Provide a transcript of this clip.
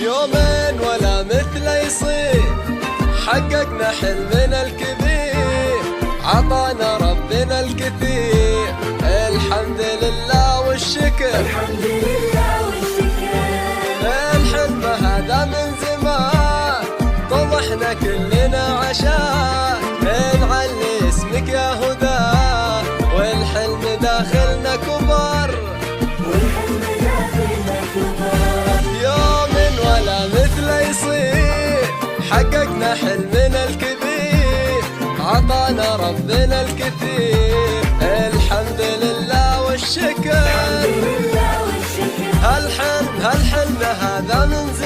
يومين ولا مثله يصير، حققنا حلمنا الكبير، عطانا ربنا الكثير. الحمد لله والشكر، الحمد لله والشكر. الحلم هذا من زمان طمحنا كلنا عشان نعلي اسمك يا هداه، والحلم داخلنا كبر، والحلم داخلنا كبر. يوم ولا مثله يصير، حققنا حلمنا الكبير، عطانا ربنا الكثير. الحمد لله والشكر، الحمد لله والشكر. هالحلم هذا من زمان